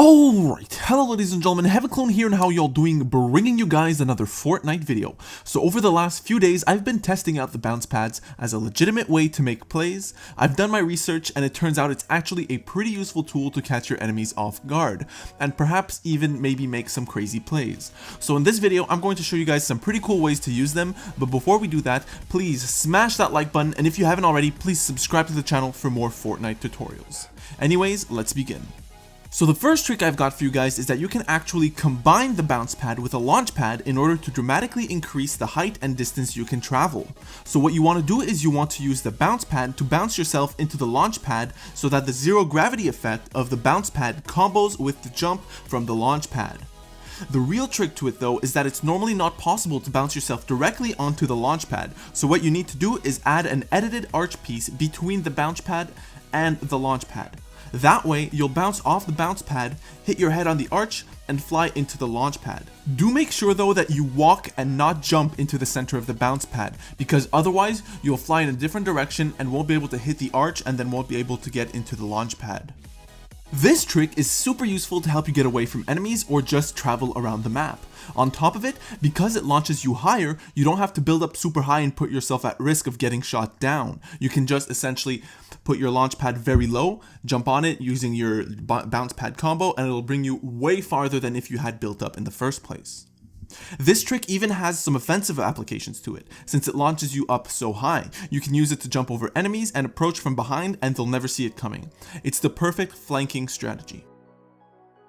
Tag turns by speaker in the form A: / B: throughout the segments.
A: Alright, hello ladies and gentlemen, HeavenClone here and how y'all doing, bringing you guys another Fortnite video. So over the last few days, I've been testing out the bounce pads as a legitimate way to make plays. I've done my research and it turns out it's actually a pretty useful tool to catch your enemies off guard, and perhaps even maybe make some crazy plays. So in this video, I'm going to show you guys some pretty cool ways to use them, but before we do that, please smash that like button, and if you haven't already, please subscribe to the channel for more Fortnite tutorials. Anyways, let's begin. So the first trick I've got for you guys is that you can actually combine the bounce pad with a launch pad in order to dramatically increase the height and distance you can travel. So what you want to do is you want to use the bounce pad to bounce yourself into the launch pad so that the zero gravity effect of the bounce pad combos with the jump from the launch pad. The real trick to it though is that it's normally not possible to bounce yourself directly onto the launch pad, so what you need to do is add an edited arch piece between the bounce pad and the launch pad. That way, you'll bounce off the bounce pad, hit your head on the arch, and fly into the launch pad. Do make sure though that you walk and not jump into the center of the bounce pad, because otherwise you'll fly in a different direction and won't be able to hit the arch and then won't be able to get into the launch pad. This trick is super useful to help you get away from enemies or just travel around the map. On top of it, because it launches you higher, you don't have to build up super high and put yourself at risk of getting shot down. You can just essentially put your launch pad very low, jump on it using your bounce pad combo, and it'll bring you way farther than if you had built up in the first place. This trick even has some offensive applications to it, since it launches you up so high. You can use it to jump over enemies and approach from behind and they'll never see it coming. It's the perfect flanking strategy.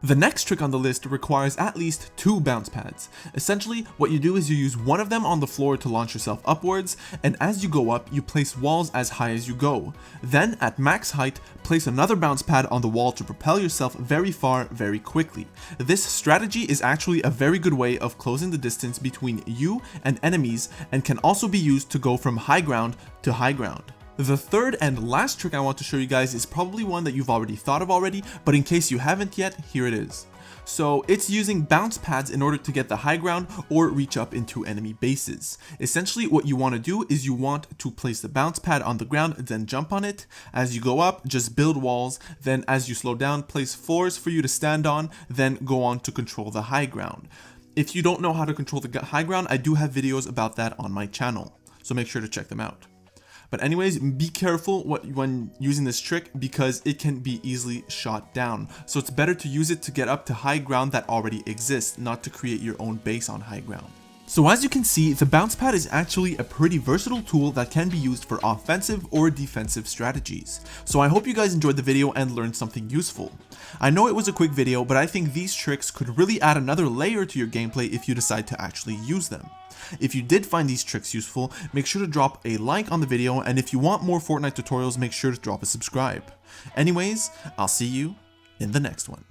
A: The next trick on the list requires at least 2 bounce pads. Essentially, what you do is you use one of them on the floor to launch yourself upwards, and as you go up, you place walls as high as you go. Then, at max height, place another bounce pad on the wall to propel yourself very far very quickly. This strategy is actually a very good way of closing the distance between you and enemies, and can also be used to go from high ground to high ground. The third and last trick I want to show you guys is probably one that you've already thought of already, but in case you haven't yet, here it is. So it's using bounce pads in order to get the high ground or reach up into enemy bases. Essentially what you want to do is you want to place the bounce pad on the ground, then jump on it. As you go up, just build walls, then as you slow down, place floors for you to stand on, then go on to control the high ground. If you don't know how to control the high ground, I do have videos about that on my channel, so make sure to check them out. But anyways, be careful when using this trick because it can be easily shot down. So it's better to use it to get up to high ground that already exists, not to create your own base on high ground. So as you can see, the bounce pad is actually a pretty versatile tool that can be used for offensive or defensive strategies. So I hope you guys enjoyed the video and learned something useful. I know it was a quick video, but I think these tricks could really add another layer to your gameplay if you decide to actually use them. If you did find these tricks useful, make sure to drop a like on the video, and if you want more Fortnite tutorials, make sure to drop a subscribe. Anyways, I'll see you in the next one.